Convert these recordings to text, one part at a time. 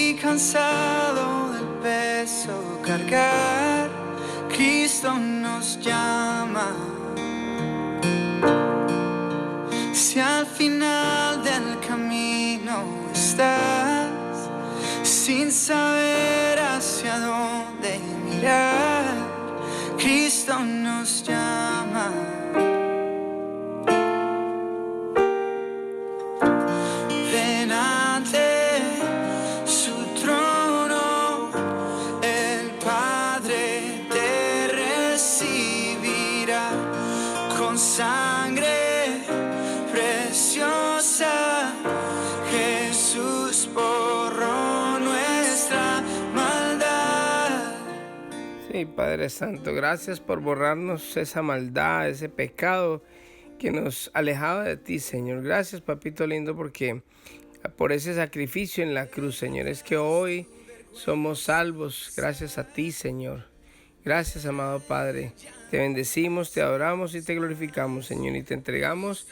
y cansado del peso cargar, Cristo nos llama. Si al final del camino estás, sin saber hacia dónde mirar, Cristo nos llama. Ven ante su trono, el Padre te recibirá con sangre preciosa. Jesús borró nuestra maldad. Sí, Padre Santo, gracias por borrarnos esa maldad, ese pecado que nos alejaba de ti, Señor. Gracias, papito lindo, porque por ese sacrificio en la cruz, Señor, es que hoy somos salvos gracias a ti, Señor. Gracias, amado Padre. Te bendecimos, te adoramos y te glorificamos, Señor, y te entregamos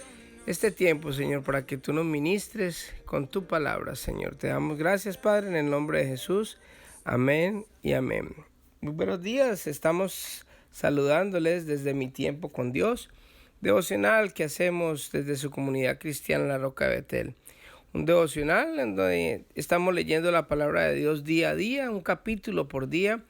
este tiempo, Señor, para que tú nos ministres con tu palabra, Señor. Te damos gracias, Padre, en el nombre de Jesús. Amén y amén. Muy buenos días, estamos saludándoles desde Mi Tiempo con Dios, devocional que hacemos desde su comunidad cristiana La Roca de Betel. Un devocional en donde estamos leyendo la palabra de Dios día a día, un capítulo por día.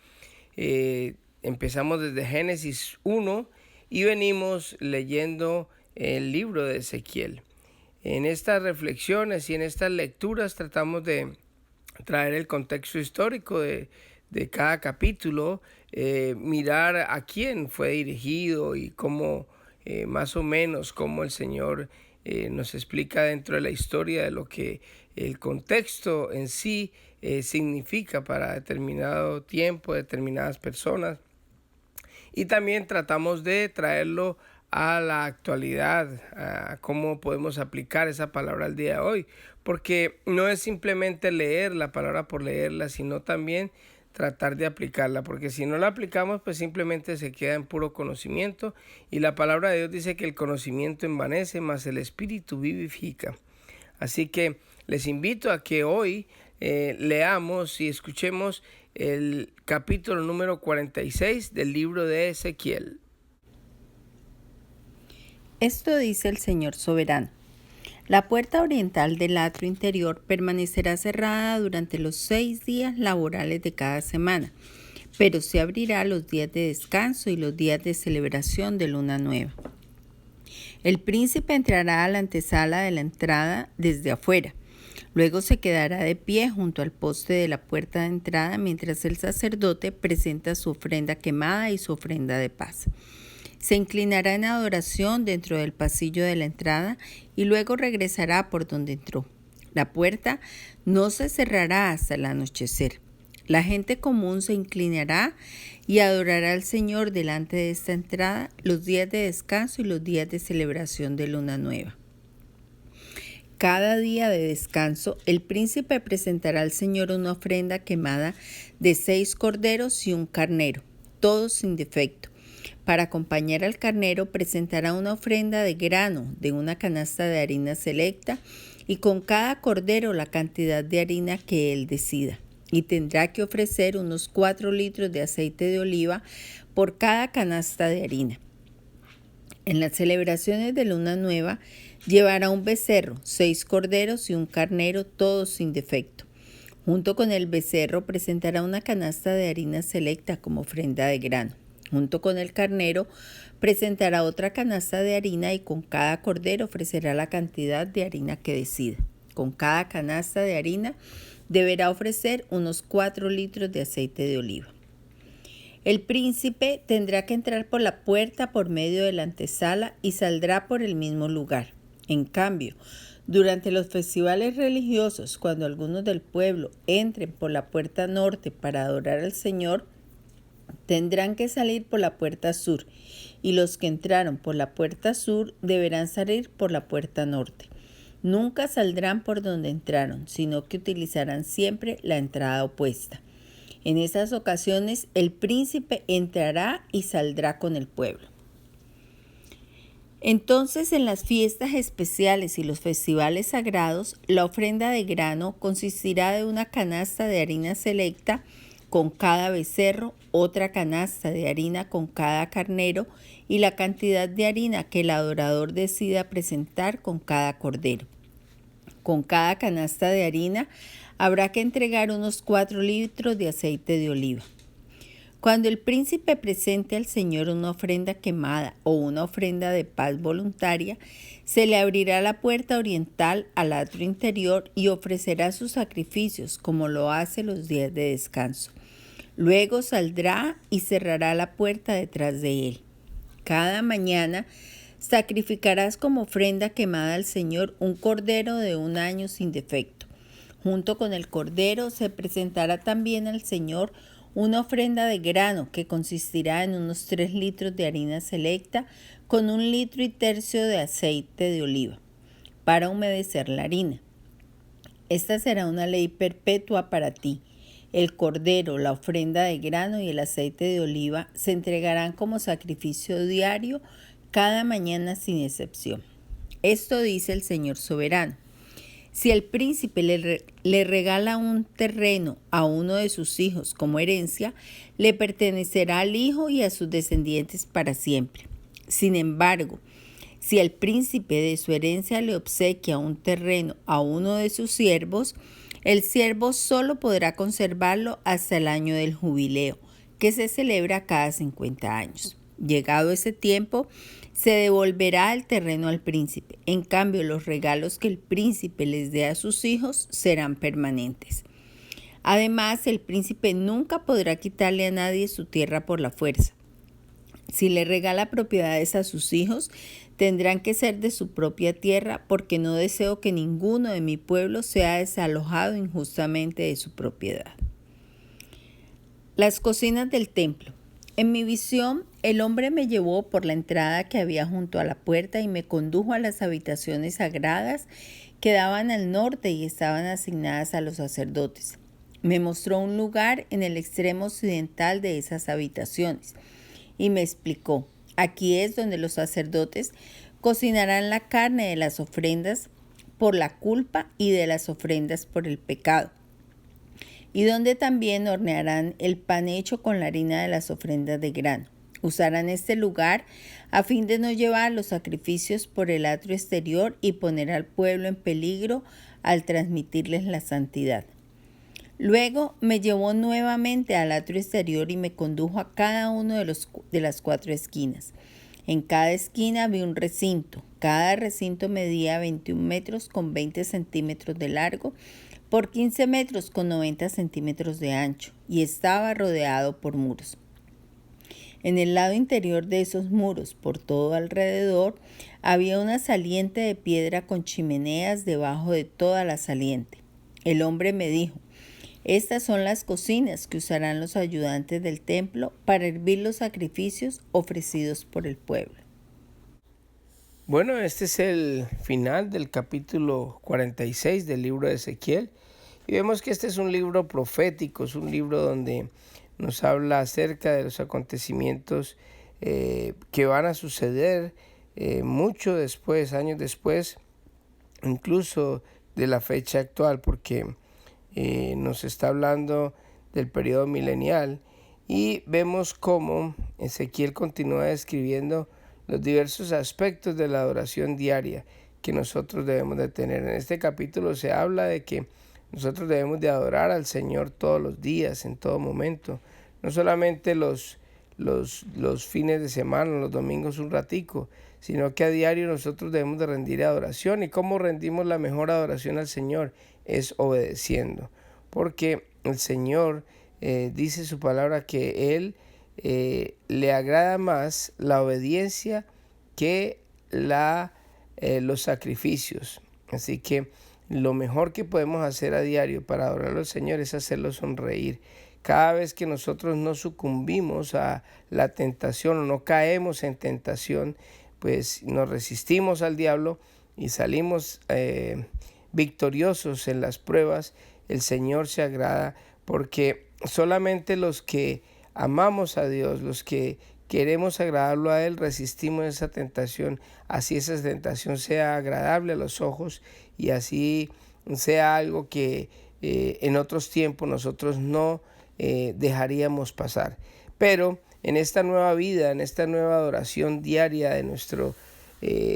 Empezamos desde Génesis 1 y venimos leyendo el libro de Ezequiel. En estas reflexiones y en estas lecturas tratamos de traer el contexto histórico de cada capítulo, mirar a quién fue dirigido y cómo más o menos cómo el Señor nos explica dentro de la historia de lo que el contexto en sí significa para determinado tiempo, determinadas personas. Y también tratamos de traerlo a la actualidad, a cómo podemos aplicar esa palabra al día de hoy, porque no es simplemente leer la palabra por leerla, sino también tratar de aplicarla, porque si no la aplicamos, pues simplemente se queda en puro conocimiento, y la palabra de Dios dice que el conocimiento envanece, mas el espíritu vivifica. Así que les invito a que hoy leamos y escuchemos el capítulo número 46 del libro de Ezequiel. Esto dice el Señor soberano. La puerta oriental del atrio interior permanecerá cerrada durante los 6 días laborales de cada semana, pero se abrirá los días de descanso y los días de celebración de luna nueva. El príncipe entrará a la antesala de la entrada desde afuera. Luego se quedará de pie junto al poste de la puerta de entrada mientras el sacerdote presenta su ofrenda quemada y su ofrenda de paz. Se inclinará en adoración dentro del pasillo de la entrada y luego regresará por donde entró. La puerta no se cerrará hasta el anochecer. La gente común se inclinará y adorará al Señor delante de esta entrada los días de descanso y los días de celebración de luna nueva. Cada día de descanso, el príncipe presentará al Señor una ofrenda quemada de 6 corderos y un carnero, todos sin defecto. Para acompañar al carnero presentará una ofrenda de grano de una canasta de harina selecta y con cada cordero la cantidad de harina que él decida. Y tendrá que ofrecer unos 4 litros de aceite de oliva por cada canasta de harina. En las celebraciones de luna nueva llevará un becerro, 6 corderos y un carnero, todos sin defecto. Junto con el becerro presentará una canasta de harina selecta como ofrenda de grano. Junto con el carnero presentará otra canasta de harina y con cada cordero ofrecerá la cantidad de harina que decida. Con cada canasta de harina deberá ofrecer unos 4 litros de aceite de oliva. El príncipe tendrá que entrar por la puerta por medio de la antesala y saldrá por el mismo lugar. En cambio, durante los festivales religiosos, cuando algunos del pueblo entren por la puerta norte para adorar al Señor, tendrán que salir por la puerta sur, y los que entraron por la puerta sur deberán salir por la puerta norte. Nunca saldrán por donde entraron, sino que utilizarán siempre la entrada opuesta. En esas ocasiones el príncipe entrará y saldrá con el pueblo. Entonces, en las fiestas especiales y los festivales sagrados, la ofrenda de grano consistirá de una canasta de harina selecta con cada becerro, otra canasta de harina con cada carnero y la cantidad de harina que el adorador decida presentar con cada cordero. Con cada canasta de harina habrá que entregar unos 4 litros de aceite de oliva. Cuando el príncipe presente al Señor una ofrenda quemada o una ofrenda de paz voluntaria, se le abrirá la puerta oriental al atrio interior y ofrecerá sus sacrificios como lo hace los días de descanso. Luego saldrá y cerrará la puerta detrás de él. Cada mañana sacrificarás como ofrenda quemada al Señor un cordero de 1 año sin defecto. Junto con el cordero se presentará también al Señor una ofrenda de grano que consistirá en unos 3 litros de harina selecta con 1,3 litros de aceite de oliva para humedecer la harina. Esta será una ley perpetua para ti. El cordero, la ofrenda de grano y el aceite de oliva se entregarán como sacrificio diario cada mañana sin excepción. Esto dice el Señor soberano. Si el príncipe le regala un terreno a uno de sus hijos como herencia, le pertenecerá al hijo y a sus descendientes para siempre. Sin embargo, si el príncipe de su herencia le obsequia un terreno a uno de sus siervos, el siervo solo podrá conservarlo hasta el año del jubileo, que se celebra cada 50 años. Llegado ese tiempo, se devolverá el terreno al príncipe. En cambio, los regalos que el príncipe les dé a sus hijos serán permanentes. Además, el príncipe nunca podrá quitarle a nadie su tierra por la fuerza. Si le regala propiedades a sus hijos, tendrán que ser de su propia tierra, porque no deseo que ninguno de mi pueblo sea desalojado injustamente de su propiedad. Las cocinas del templo. En mi visión, el hombre me llevó por la entrada que había junto a la puerta y me condujo a las habitaciones sagradas que daban al norte y estaban asignadas a los sacerdotes. Me mostró un lugar en el extremo occidental de esas habitaciones y me explicó: aquí es donde los sacerdotes cocinarán la carne de las ofrendas por la culpa y de las ofrendas por el pecado, y donde también hornearán el pan hecho con la harina de las ofrendas de grano. Usarán este lugar a fin de no llevar los sacrificios por el atrio exterior y poner al pueblo en peligro al transmitirles la santidad. Luego me llevó nuevamente al atrio exterior y me condujo a cada uno de las 4 esquinas. En cada esquina vi un recinto. Cada recinto medía 21 metros con 20 centímetros de largo por 15 metros con 90 centímetros de ancho y estaba rodeado por muros. En el lado interior de esos muros, por todo alrededor, había una saliente de piedra con chimeneas debajo de toda la saliente. El hombre me dijo: estas son las cocinas que usarán los ayudantes del templo para hervir los sacrificios ofrecidos por el pueblo. Bueno, este es el final del capítulo 46 del libro de Ezequiel. Y vemos que este es un libro profético, es un libro donde nos habla acerca de los acontecimientos que van a suceder mucho después, años después, incluso de la fecha actual, porque nos está hablando del periodo milenial, y vemos cómo Ezequiel continúa describiendo los diversos aspectos de la adoración diaria que nosotros debemos de tener. En este capítulo se habla de que nosotros debemos de adorar al Señor todos los días, en todo momento, no solamente los fines de semana, los domingos un ratico, sino que a diario nosotros debemos de rendir adoración. ¿Y cómo rendimos la mejor adoración al Señor? Es obedeciendo, porque el Señor dice su palabra que Él le agrada más la obediencia que los sacrificios. Así que lo mejor que podemos hacer a diario para adorar al Señor es hacerlo sonreír. Cada vez que nosotros no sucumbimos a la tentación o no caemos en tentación, pues nos resistimos al diablo y salimos victoriosos en las pruebas. El Señor se agrada, porque solamente los que amamos a Dios, los que queremos agradarlo a Él, resistimos esa tentación, así esa tentación sea agradable a los ojos y así sea algo que en otros tiempos nosotros no dejaríamos pasar. Pero en esta nueva vida, en esta nueva adoración diaria de nuestro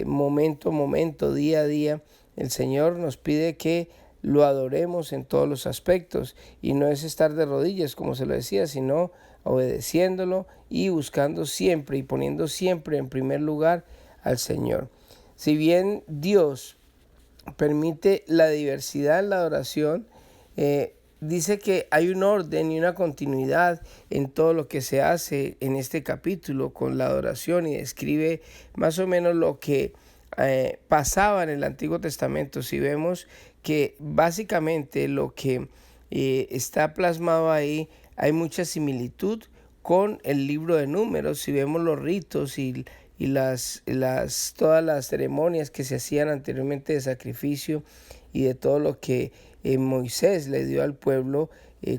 momento a momento, día a día, el Señor nos pide que lo adoremos en todos los aspectos, y no es estar de rodillas como se lo decía, sino obedeciéndolo y buscando siempre y poniendo siempre en primer lugar al Señor. Si bien Dios permite la diversidad en la adoración, dice que hay un orden y una continuidad en todo lo que se hace en este capítulo con la adoración, y describe más o menos lo que pasaba en el Antiguo Testamento. Si vemos que básicamente lo que está plasmado ahí, hay mucha similitud con el libro de Números. Si vemos los ritos y todas las ceremonias que se hacían anteriormente de sacrificio y de todo lo que Moisés le dio al pueblo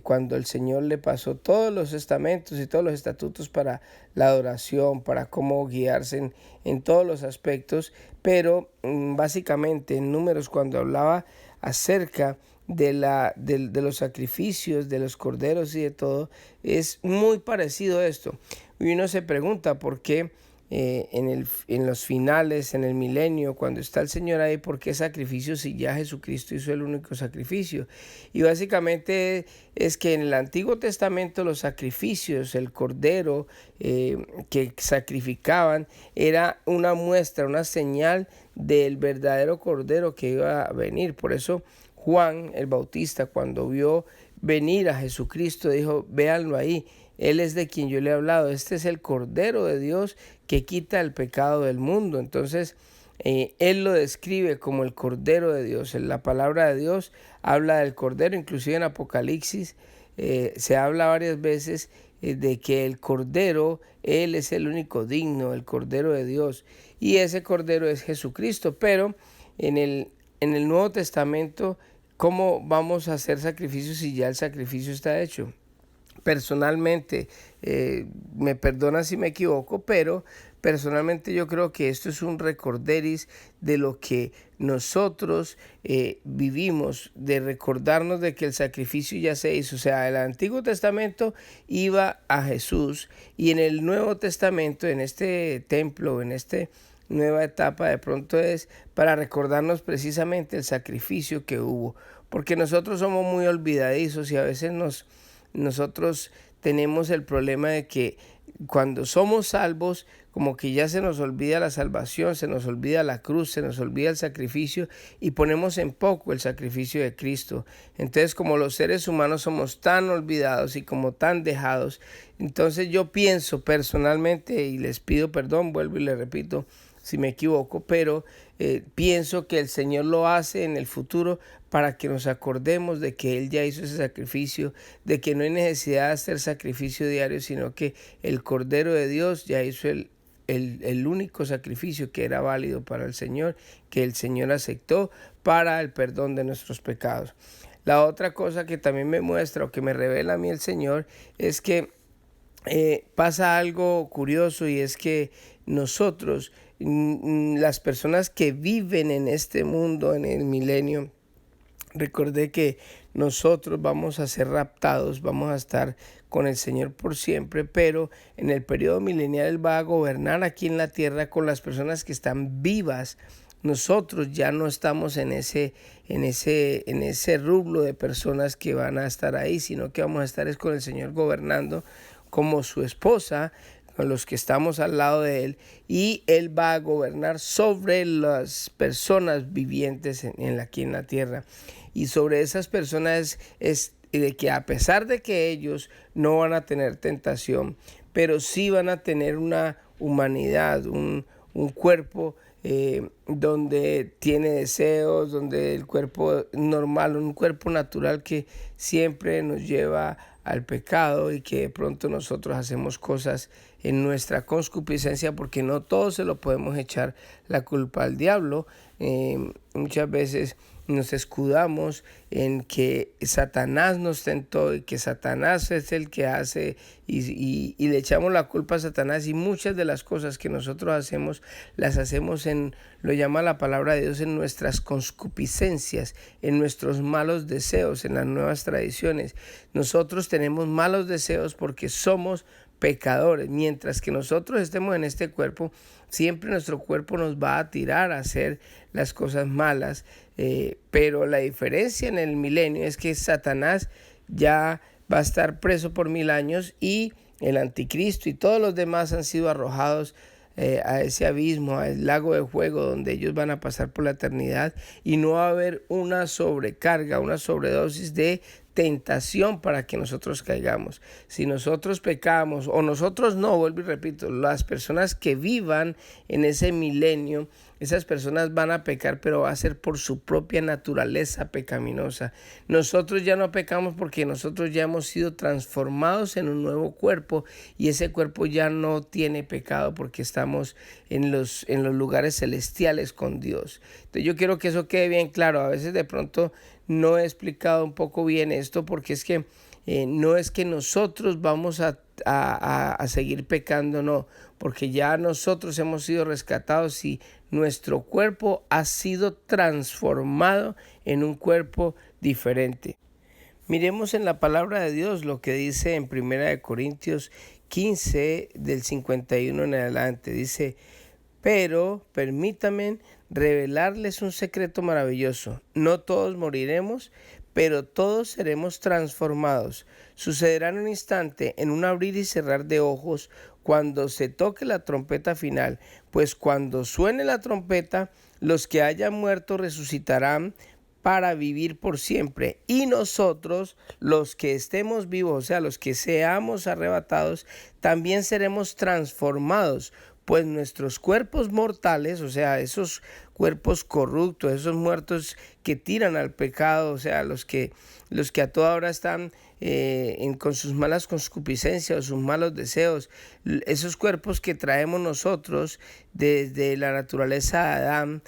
cuando el Señor le pasó todos los estamentos y todos los estatutos para la adoración, para cómo guiarse en todos los aspectos. Pero básicamente en Números, cuando hablaba acerca de los sacrificios, de los corderos y de todo, es muy parecido a esto. Y uno se pregunta por qué en los finales, en el milenio, cuando está el Señor ahí, ¿por qué sacrificio si ya Jesucristo hizo el único sacrificio? Y básicamente es que en el Antiguo Testamento los sacrificios, el cordero que sacrificaban, era una muestra, una señal del verdadero cordero que iba a venir. Por eso Juan el Bautista, cuando vio venir a Jesucristo, dijo: véanlo ahí, Él es de quien yo le he hablado, este es el Cordero de Dios que quita el pecado del mundo. Entonces Él lo describe como el Cordero de Dios. La palabra de Dios habla del Cordero, inclusive en Apocalipsis se habla varias veces de que el Cordero, Él es el único digno, el Cordero de Dios, y ese Cordero es Jesucristo. Pero en el Nuevo Testamento, ¿cómo vamos a hacer sacrificios si ya el sacrificio está hecho? Personalmente, me perdona si me equivoco, pero personalmente yo creo que esto es un recorderis de lo que nosotros vivimos, de recordarnos de que el sacrificio ya se hizo. O sea, el Antiguo Testamento iba a Jesús, y en el Nuevo Testamento, en este templo, en esta nueva etapa, de pronto es para recordarnos precisamente el sacrificio que hubo, porque nosotros somos muy olvidadizos y a veces nosotros tenemos el problema de que cuando somos salvos, como que ya se nos olvida la salvación, se nos olvida la cruz, se nos olvida el sacrificio, y ponemos en poco el sacrificio de Cristo. Entonces, como los seres humanos somos tan olvidados y como tan dejados, entonces yo pienso personalmente, y les pido perdón, vuelvo y les repito si me equivoco, pero pienso que el Señor lo hace en el futuro para que nos acordemos de que Él ya hizo ese sacrificio, de que no hay necesidad de hacer sacrificio diario, sino que el Cordero de Dios ya hizo el único sacrificio que era válido para el Señor, que el Señor aceptó para el perdón de nuestros pecados. La otra cosa que también me muestra o que me revela a mí el Señor es que pasa algo curioso, y es que nosotros, las personas que viven en este mundo, en el milenio, recordé que nosotros vamos a ser raptados, vamos a estar con el Señor por siempre, pero en el periodo milenial Él va a gobernar aquí en la tierra con las personas que están vivas. Nosotros ya no estamos en ese rublo de personas que van a estar ahí, sino que vamos a estar con el Señor gobernando como su esposa, con los que estamos al lado de Él, y Él va a gobernar sobre las personas vivientes aquí en la tierra. Y sobre esas personas es de que, a pesar de que ellos no van a tener tentación, pero sí van a tener una humanidad, un cuerpo donde tiene deseos, donde el cuerpo normal, un cuerpo natural que siempre nos lleva al pecado, y que de pronto nosotros hacemos cosas en nuestra concupiscencia, porque no todo se lo podemos echar la culpa al diablo. Muchas veces nos escudamos en que Satanás nos tentó y que Satanás es el que hace y le echamos la culpa a Satanás, y muchas de las cosas que nosotros hacemos las hacemos lo llama la palabra de Dios, en nuestras concupiscencias, en nuestros malos deseos, en las nuevas tradiciones. Nosotros tenemos malos deseos porque somos pecadores. Mientras que nosotros estemos en este cuerpo, siempre nuestro cuerpo nos va a tirar a hacer las cosas malas, pero la diferencia en el milenio es que Satanás ya va a estar preso por 1000 años, y el anticristo y todos los demás han sido arrojados a ese abismo, al lago de fuego, donde ellos van a pasar por la eternidad, y no va a haber una sobrecarga, una sobredosis de tentación para que nosotros caigamos. Si nosotros pecamos, o nosotros no, vuelvo y repito, las personas que vivan en ese milenio, esas personas van a pecar, pero va a ser por su propia naturaleza pecaminosa. Nosotros ya no pecamos porque nosotros ya hemos sido transformados en un nuevo cuerpo, y ese cuerpo ya no tiene pecado porque estamos en los lugares celestiales con Dios. Entonces yo quiero que eso quede bien claro. A veces de pronto no he explicado un poco bien esto, porque es que no es que nosotros vamos a seguir pecando, no, porque ya nosotros hemos sido rescatados y nuestro cuerpo ha sido transformado en un cuerpo diferente. Miremos en la palabra de Dios lo que dice en 1 Corintios 15, del 51 en adelante. Dice: pero permítanme revelarles un secreto maravilloso. No todos moriremos, pero todos seremos transformados. Sucederá en un instante, en un abrir y cerrar de ojos, cuando se toque la trompeta final. Pues cuando suene la trompeta, los que hayan muerto resucitarán para vivir por siempre. Y nosotros, los que estemos vivos, o sea, los que seamos arrebatados, también seremos transformados. Pues nuestros cuerpos mortales, o sea, esos cuerpos corruptos, esos muertos que tiran al pecado, o sea, los que a toda hora están con sus malas concupiscencias o sus malos deseos, esos cuerpos que traemos nosotros desde la naturaleza de Adán,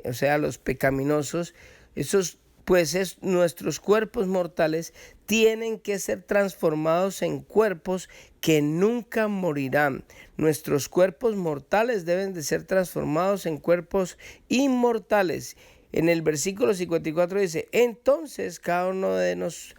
o sea, los pecaminosos, nuestros cuerpos mortales tienen que ser transformados en cuerpos que nunca morirán. Nuestros cuerpos mortales deben de ser transformados en cuerpos inmortales. En el versículo 54 dice: entonces cada uno de nosotros,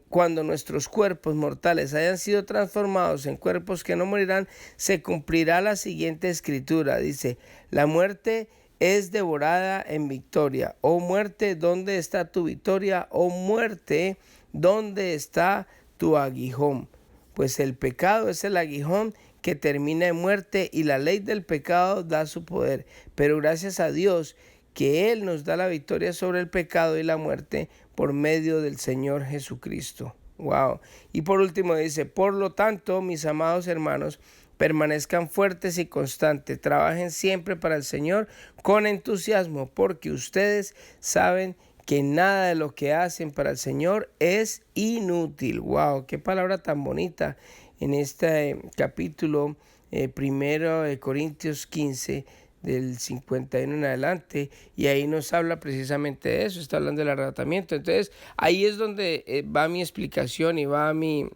cuando nuestros cuerpos mortales hayan sido transformados en cuerpos que no morirán, se cumplirá la siguiente escritura. Dice: la muerte es devorada en victoria. Oh muerte, ¿dónde está tu victoria? Oh muerte, ¿dónde está tu aguijón? Pues el pecado es el aguijón que termina en muerte, y la ley del pecado da su poder. Pero gracias a Dios que Él nos da la victoria sobre el pecado y la muerte por medio del Señor Jesucristo. Wow. Y por último dice: por lo tanto, mis amados hermanos, permanezcan fuertes y constantes, trabajen siempre para el Señor con entusiasmo, porque ustedes saben que nada de lo que hacen para el Señor es inútil. Wow, qué palabra tan bonita en este capítulo 1 de Corintios 15, del 51 en adelante, y ahí nos habla precisamente de eso, está hablando del arrebatamiento. Entonces ahí es donde va mi explicación y va mi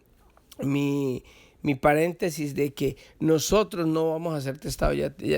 paréntesis de que nosotros no vamos a ser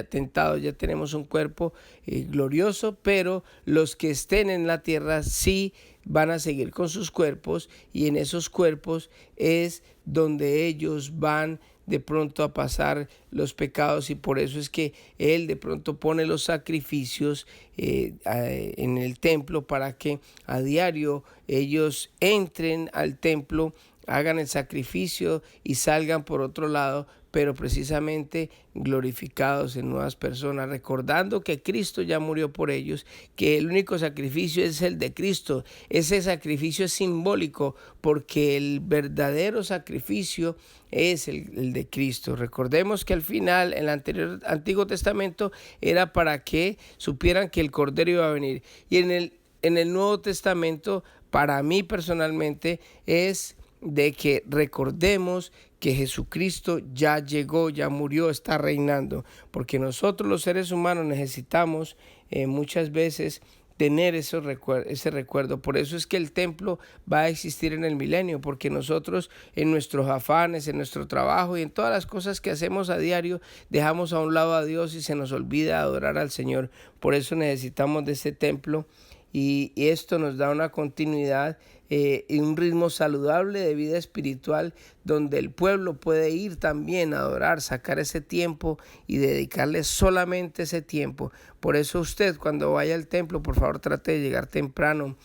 tentados, ya tenemos un cuerpo glorioso, pero los que estén en la tierra sí van a seguir con sus cuerpos, y en esos cuerpos es donde ellos van de pronto a pasar los pecados, y por eso es que Él de pronto pone los sacrificios en el templo, para que a diario ellos entren al templo, hagan el sacrificio y salgan por otro lado, pero precisamente glorificados en nuevas personas, recordando que Cristo ya murió por ellos, que el único sacrificio es el de Cristo. Ese sacrificio es simbólico, porque el verdadero sacrificio es el de Cristo. Recordemos que al final, en el Antiguo Testamento, era para que supieran que el Cordero iba a venir. Y en el Nuevo Testamento, para mí personalmente, es de que recordemos que Jesucristo ya llegó, ya murió, está reinando, porque nosotros los seres humanos necesitamos muchas veces tener ese recuerdo. Por eso es que el templo va a existir en el milenio, porque nosotros en nuestros afanes, en nuestro trabajo y en todas las cosas que hacemos a diario, dejamos a un lado a Dios y se nos olvida adorar al Señor. Por eso necesitamos de este templo y esto nos da una continuidad y un ritmo saludable de vida espiritual donde el pueblo puede ir también a adorar, sacar ese tiempo y dedicarle solamente ese tiempo. Por eso usted cuando vaya al templo, por favor trate de llegar temprano.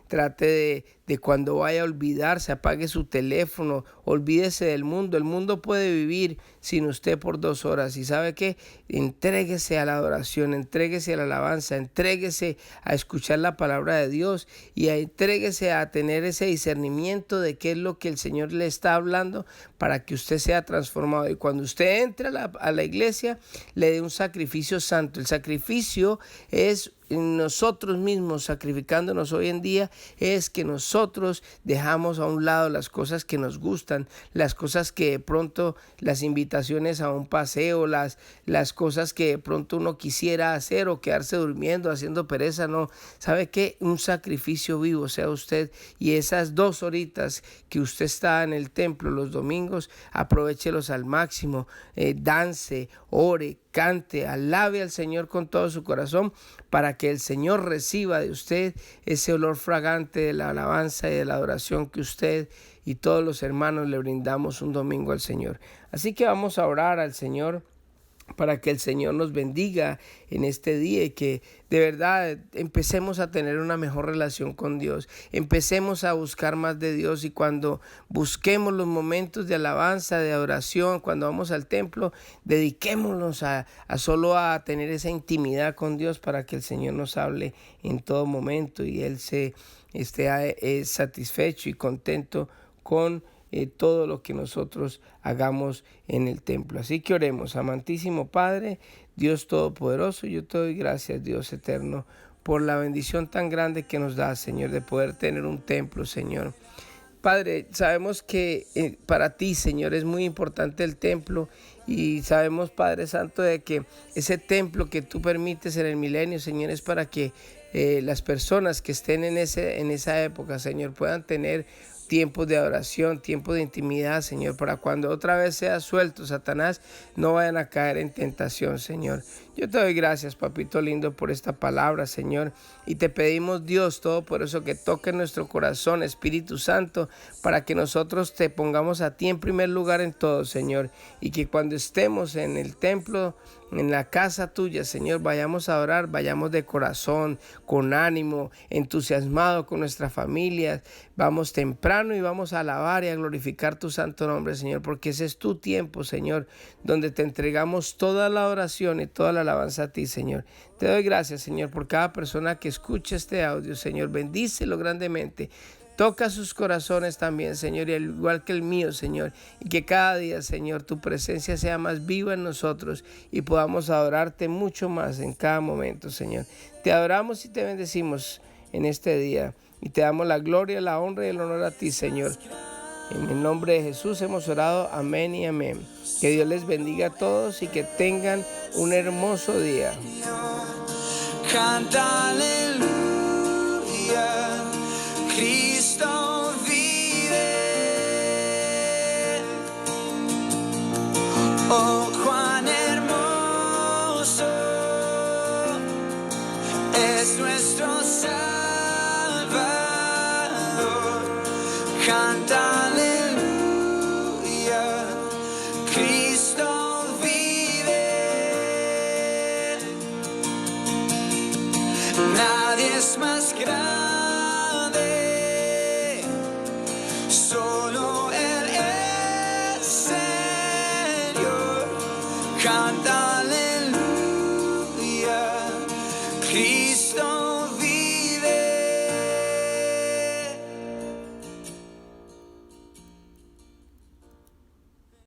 Trate de cuando vaya a olvidarse, apague su teléfono, olvídese del mundo. El mundo puede vivir sin usted por 2 horas. ¿Y sabe qué? Entréguese a la adoración, entréguese a la alabanza, entréguese a escuchar la palabra de Dios y entréguese a tener ese discernimiento de qué es lo que el Señor le está hablando para que usted sea transformado. Y cuando usted entre a la iglesia, le dé un sacrificio santo. El sacrificio es nosotros mismos sacrificándonos hoy en día, es que nosotros dejamos a un lado las cosas que nos gustan, las cosas que de pronto, las invitaciones a un paseo, las cosas que de pronto uno quisiera hacer o quedarse durmiendo, haciendo pereza. No, ¿sabe qué? Un sacrificio vivo sea usted, y esas 2 horitas que usted está en el templo los domingos, aprovéchelos al máximo, dance, ore, cante, alabe al Señor con todo su corazón, para que el Señor reciba de usted ese olor fragante de la alabanza y de la adoración que usted y todos los hermanos le brindamos un domingo al Señor. Así que vamos a orar al Señor para que el Señor nos bendiga en este día y que de verdad empecemos a tener una mejor relación con Dios, empecemos a buscar más de Dios, y cuando busquemos los momentos de alabanza, de adoración, cuando vamos al templo, dediquémonos a solo a tener esa intimidad con Dios para que el Señor nos hable en todo momento y Él esté satisfecho y contento con todo lo que nosotros hagamos en el templo. Así que oremos. Amantísimo Padre, Dios Todopoderoso, yo te doy gracias, Dios eterno, por la bendición tan grande que nos da, Señor, de poder tener un templo, Señor. Padre, sabemos que para ti, Señor, es muy importante el templo, y sabemos, Padre Santo, de que ese templo que tú permites en el milenio, Señor, es para que las personas que estén en esa época, Señor, puedan tener tiempos de adoración, tiempos de intimidad, Señor, para cuando otra vez sea suelto Satanás, no vayan a caer en tentación, Señor. Yo te doy gracias, papito lindo, por esta palabra, Señor, y te pedimos, Dios Todopoderoso, que toque nuestro corazón, Espíritu Santo, para que nosotros te pongamos a ti en primer lugar en todo, Señor, y que cuando estemos en el templo, en la casa tuya, Señor, vayamos a adorar, vayamos de corazón, con ánimo, entusiasmado con nuestra familia, vamos temprano y vamos a alabar y a glorificar tu santo nombre, Señor, porque ese es tu tiempo, Señor, donde te entregamos toda la oración y toda la alabanza a ti, Señor. Te doy gracias, Señor, por cada persona que escuche este audio, Señor, bendícelo grandemente. Toca sus corazones también, Señor, y al igual que el mío, Señor, y que cada día, Señor, tu presencia sea más viva en nosotros y podamos adorarte mucho más en cada momento, Señor. Te adoramos y te bendecimos en este día y te damos la gloria, la honra y el honor a ti, Señor. En el nombre de Jesús hemos orado, amén y amén. Que Dios les bendiga a todos y que tengan un hermoso día. Canta aleluya, Cristo vive. Oh, cuán hermoso es nuestro Salvador. Canta aleluya, Cristo vive. Nadie es más grande, solo Él es Señor. Canta aleluya, Cristo